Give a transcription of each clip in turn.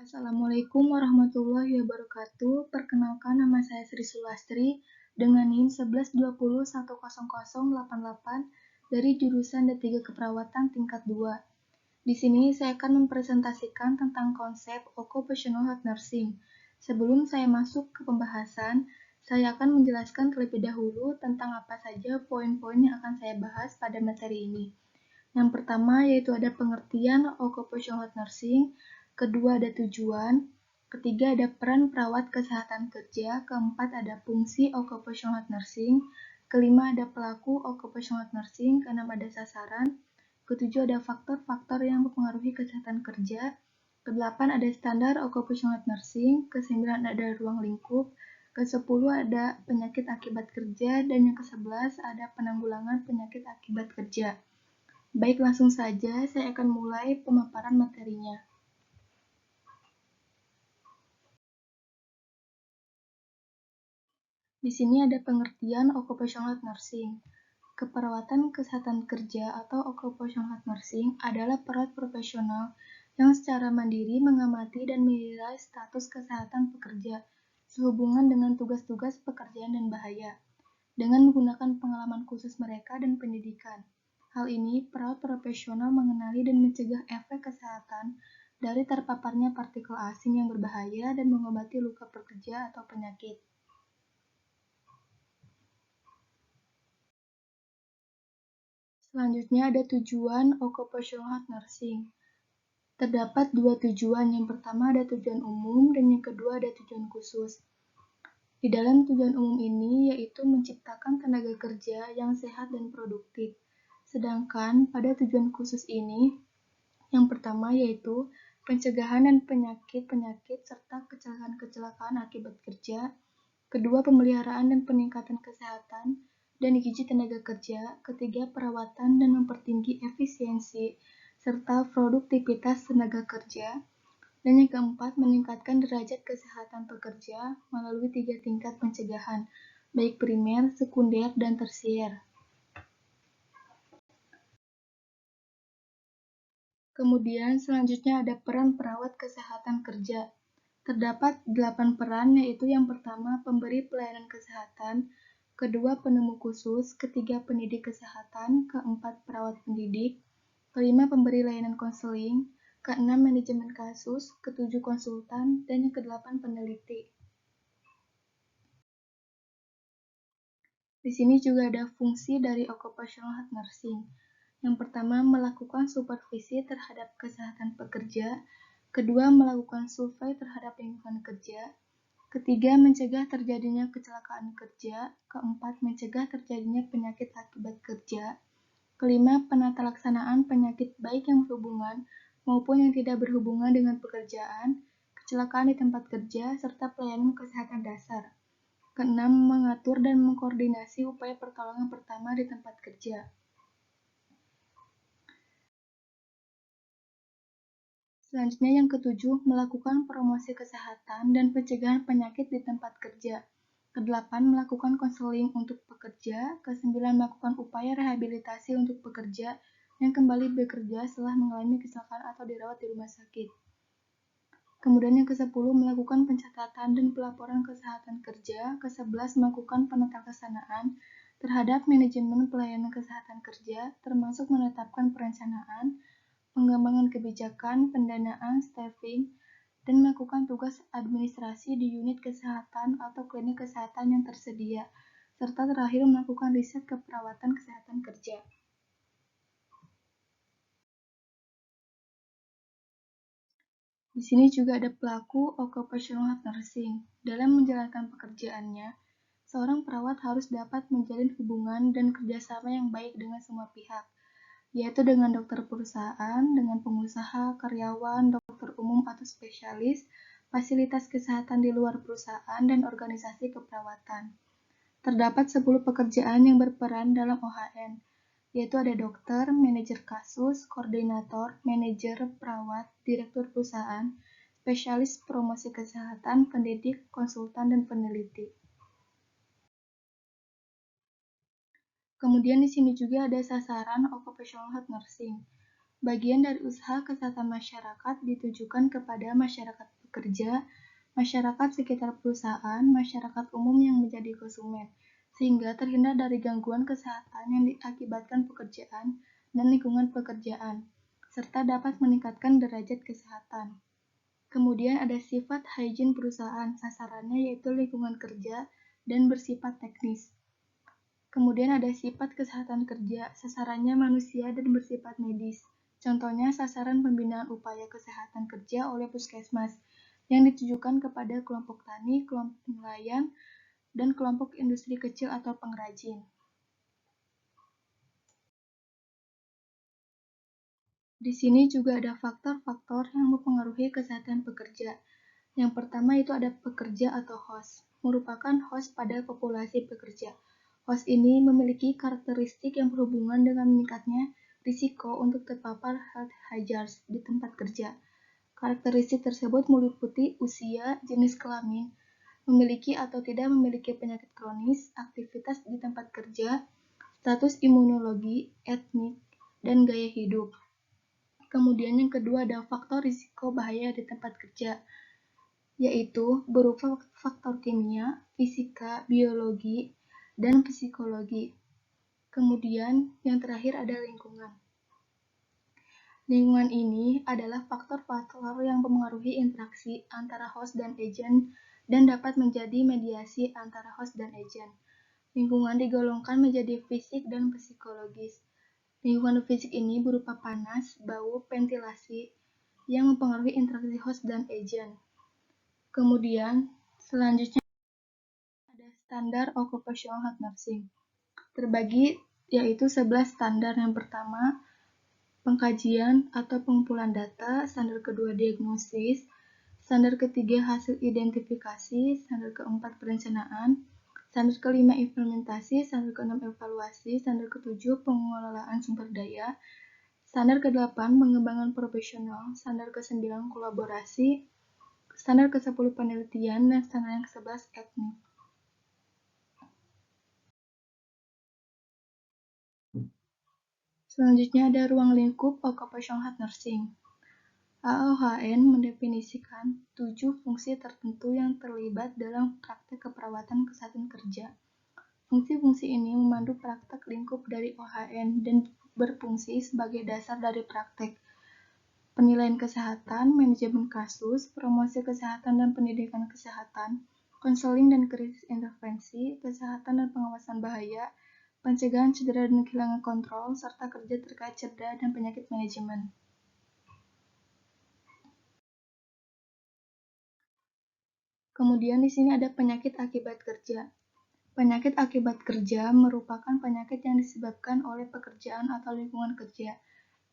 Assalamualaikum warahmatullahi wabarakatuh. Perkenalkan, nama saya Sri Sulastri dengan NIM 1120100088 dari jurusan D3 Keperawatan tingkat 2. Di sini saya akan mempresentasikan tentang konsep Occupational Health Nursing. Sebelum saya masuk ke pembahasan, saya akan menjelaskan terlebih dahulu tentang apa saja poin-poin yang akan saya bahas pada materi ini. Yang pertama yaitu ada pengertian Occupational Health Nursing, kedua ada tujuan, ketiga ada peran perawat kesehatan kerja, keempat ada fungsi Occupational Health Nursing, kelima ada pelaku Occupational Health Nursing, keenam ada sasaran, ketujuh ada faktor-faktor yang mempengaruhi kesehatan kerja, kedelapan ada standar Occupational Health Nursing, kesembilan ada ruang lingkup, kesepuluh ada penyakit akibat kerja, dan yang ke-11 ada penanggulangan penyakit akibat kerja. Baik, langsung saja saya akan mulai pemaparan materinya. Di sini ada pengertian Occupational Health Nursing. Keperawatan kesehatan kerja atau Occupational Health Nursing adalah perawat profesional yang secara mandiri mengamati dan menilai status kesehatan pekerja sehubungan dengan tugas-tugas pekerjaan dan bahaya, dengan menggunakan pengalaman khusus mereka dan pendidikan. Hal ini, perawat profesional mengenali dan mencegah efek kesehatan dari terpaparnya partikel asing yang berbahaya dan mengobati luka pekerja atau penyakit. Selanjutnya ada tujuan Occupational Health Nursing. Terdapat dua tujuan, yang pertama ada tujuan umum dan yang kedua ada tujuan khusus. Di dalam tujuan umum ini yaitu menciptakan tenaga kerja yang sehat dan produktif. Sedangkan pada tujuan khusus ini, yang pertama yaitu pencegahan dan penyakit-penyakit serta kecelakaan-kecelakaan akibat kerja, kedua pemeliharaan dan peningkatan kesehatan dan gizi tenaga kerja, ketiga perawatan dan mempertinggi efisiensi serta produktivitas tenaga kerja, dan yang keempat meningkatkan derajat kesehatan pekerja melalui 3 tingkat pencegahan, baik primer, sekunder, dan tersier. Kemudian selanjutnya ada peran perawat kesehatan kerja. Terdapat 8 peran, yaitu yang pertama pemberi pelayanan kesehatan, kedua penemu khusus, ketiga pendidik kesehatan, keempat perawat pendidik, kelima pemberi layanan konseling, keenam manajemen kasus, ketujuh konsultan, dan yang kedelapan peneliti. Di sini juga ada fungsi dari Occupational Health Nursing. Yang pertama, melakukan supervisi terhadap kesehatan pekerja, kedua, melakukan survei terhadap lingkungan kerja, ketiga, mencegah terjadinya kecelakaan kerja, keempat, mencegah terjadinya penyakit akibat kerja, kelima, penata laksanaan penyakit baik yang berhubungan maupun yang tidak berhubungan dengan pekerjaan, kecelakaan di tempat kerja, serta pelayanan kesehatan dasar. Keenam, mengatur dan mengkoordinasi upaya pertolongan pertama di tempat kerja. Selanjutnya yang ketujuh, melakukan promosi kesehatan dan pencegahan penyakit di tempat kerja. Kedelapan, melakukan konseling untuk pekerja. Kesembilan, melakukan upaya rehabilitasi untuk pekerja yang kembali bekerja setelah mengalami kecelakaan atau dirawat di rumah sakit. Kemudian yang ke-10, melakukan pencatatan dan pelaporan kesehatan kerja. Ke-11, melakukan penatalaksanaan terhadap manajemen pelayanan kesehatan kerja, termasuk menetapkan perencanaan, pengembangan kebijakan, pendanaan, staffing, dan melakukan tugas administrasi di unit kesehatan atau klinik kesehatan yang tersedia, serta terakhir melakukan riset keperawatan kesehatan kerja. Di sini juga ada pelaku Occupational Health Nursing. Dalam menjalankan pekerjaannya, seorang perawat harus dapat menjalin hubungan dan kerjasama yang baik dengan semua pihak, yaitu dengan dokter perusahaan, dengan pengusaha, karyawan, dokter umum atau spesialis, fasilitas kesehatan di luar perusahaan, dan organisasi keperawatan. Terdapat 10 pekerjaan yang berperan dalam OHN, yaitu ada dokter, manajer kasus, koordinator, manajer perawat, direktur perusahaan, spesialis promosi kesehatan, pendidik, konsultan, dan peneliti. Kemudian di sini juga ada sasaran Occupational Health Nursing. Bagian dari usaha kesehatan masyarakat ditujukan kepada masyarakat pekerja, masyarakat sekitar perusahaan, masyarakat umum yang menjadi konsumen, sehingga terhindar dari gangguan kesehatan yang diakibatkan pekerjaan dan lingkungan pekerjaan, serta dapat meningkatkan derajat kesehatan. Kemudian ada sifat hygiene perusahaan, sasarannya yaitu lingkungan kerja dan bersifat teknis. Kemudian ada sifat kesehatan kerja, sasarannya manusia dan bersifat medis. Contohnya sasaran pembinaan upaya kesehatan kerja oleh puskesmas yang ditujukan kepada kelompok tani, kelompok nelayan, dan kelompok industri kecil atau pengrajin. Di sini juga ada faktor-faktor yang mempengaruhi kesehatan pekerja. Yang pertama itu ada pekerja atau host, merupakan host pada populasi pekerja. Host ini memiliki karakteristik yang berhubungan dengan meningkatnya risiko untuk terpapar health hazards di tempat kerja. Karakteristik tersebut meliputi usia, jenis kelamin, memiliki atau tidak memiliki penyakit kronis, aktivitas di tempat kerja, status imunologi, etnik, dan gaya hidup. Kemudian yang kedua ada faktor risiko bahaya di tempat kerja, yaitu berupa faktor kimia, fisika, biologi, dan psikologi. Kemudian yang terakhir ada lingkungan. Lingkungan ini adalah faktor-faktor yang mempengaruhi interaksi antara host dan agen dan dapat menjadi mediasi antara host dan agen. Lingkungan digolongkan menjadi fisik dan psikologis. Lingkungan fisik ini berupa panas, bau, ventilasi yang mempengaruhi interaksi host dan agen. Kemudian, selanjutnya ada standar occupational health nursing. Terbagi yaitu 11 standar. Yang pertama, pengkajian atau pengumpulan data, standar kedua diagnosis, standar ketiga hasil identifikasi, standar keempat perencanaan, standar kelima implementasi, standar keenam evaluasi, standar ketujuh pengelolaan sumber daya, standar kedelapan pengembangan profesional, standar kesembilan kolaborasi, standar ke-10 penelitian, dan standar yang ke-11 etnik. Selanjutnya ada ruang lingkup occupational health nursing. AOHN mendefinisikan 7 fungsi tertentu yang terlibat dalam praktek keperawatan kesehatan kerja. Fungsi-fungsi ini memandu praktek lingkup dari OHN dan berfungsi sebagai dasar dari praktek. Penilaian kesehatan, manajemen kasus, promosi kesehatan dan pendidikan kesehatan, konseling dan krisis intervensi, kesehatan dan pengawasan bahaya, pencegahan cedera dan kehilangan kontrol, serta kerja terkait cedera dan penyakit manajemen. Kemudian di sini ada penyakit akibat kerja. Penyakit akibat kerja merupakan penyakit yang disebabkan oleh pekerjaan atau lingkungan kerja.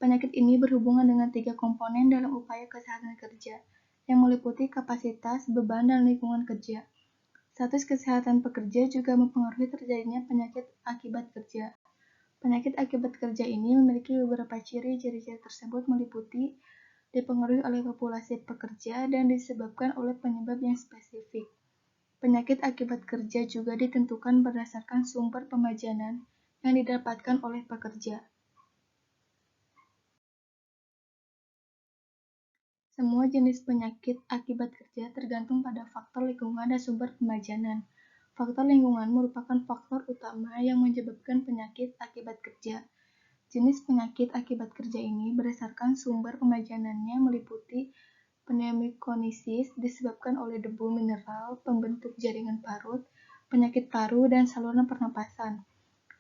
Penyakit ini berhubungan dengan 3 komponen dalam upaya kesehatan kerja, yang meliputi kapasitas, beban, dan lingkungan kerja. Status kesehatan pekerja juga mempengaruhi terjadinya penyakit akibat kerja. Penyakit akibat kerja ini memiliki beberapa ciri. Ciri-ciri tersebut meliputi dipengaruhi oleh populasi pekerja dan disebabkan oleh penyebab yang spesifik. Penyakit akibat kerja juga ditentukan berdasarkan sumber pemajanan yang didapatkan oleh pekerja. Semua jenis penyakit akibat kerja tergantung pada faktor lingkungan dan sumber pemajanan. Faktor lingkungan merupakan faktor utama yang menyebabkan penyakit akibat kerja. Jenis penyakit akibat kerja ini berdasarkan sumber pemajanannya meliputi pneumokonisis disebabkan oleh debu mineral pembentuk jaringan parut, penyakit paru dan saluran pernapasan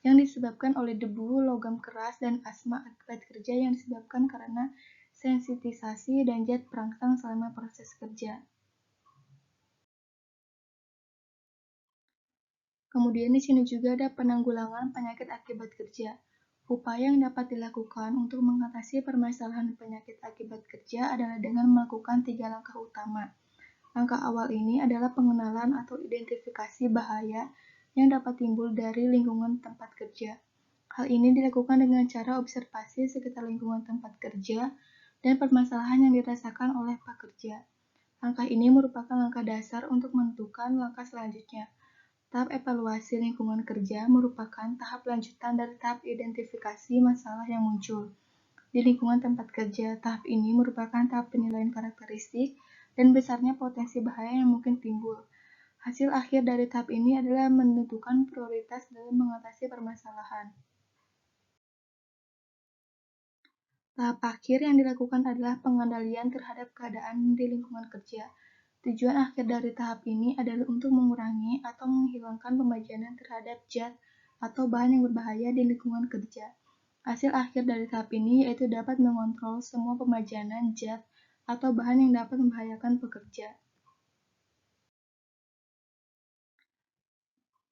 yang disebabkan oleh debu, logam keras, dan asma akibat kerja yang disebabkan karena sensitisasi dan zat perangsang selama proses kerja. Kemudian di sini juga ada penanggulangan penyakit akibat kerja. Upaya yang dapat dilakukan untuk mengatasi permasalahan penyakit akibat kerja adalah dengan melakukan 3 langkah utama. Langkah awal ini adalah pengenalan atau identifikasi bahaya yang dapat timbul dari lingkungan tempat kerja. Hal ini dilakukan dengan cara observasi sekitar lingkungan tempat kerja dan permasalahan yang dirasakan oleh pekerja. Langkah ini merupakan langkah dasar untuk menentukan langkah selanjutnya. Tahap evaluasi lingkungan kerja merupakan tahap lanjutan dari tahap identifikasi masalah yang muncul. di lingkungan tempat kerja. Tahap ini merupakan tahap penilaian karakteristik dan besarnya potensi bahaya yang mungkin timbul. Hasil akhir dari tahap ini adalah menentukan prioritas dalam mengatasi permasalahan. Tahap akhir yang dilakukan adalah pengendalian terhadap keadaan di lingkungan kerja. Tujuan akhir dari tahap ini adalah untuk mengurangi atau menghilangkan pemajanan terhadap zat atau bahan yang berbahaya di lingkungan kerja. Hasil akhir dari tahap ini yaitu dapat mengontrol semua pemajanan zat atau bahan yang dapat membahayakan pekerja.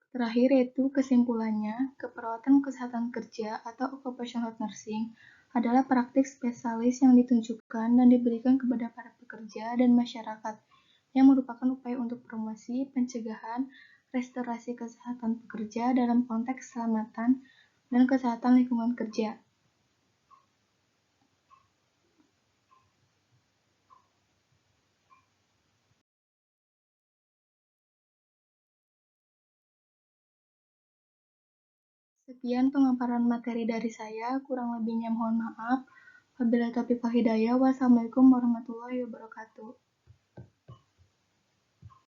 Terakhir yaitu kesimpulannya, keperawatan kesehatan kerja atau occupational health nursing adalah praktik spesialis yang ditunjukkan dan diberikan kepada para pekerja dan masyarakat, yang merupakan upaya untuk promosi, pencegahan, restorasi kesehatan pekerja dalam konteks keselamatan dan kesehatan lingkungan kerja. Sekian pemaparan materi dari saya, kurang lebihnya mohon maaf. Wabillahi taufiq wal hidayah. Wassalamualaikum warahmatullahi wabarakatuh.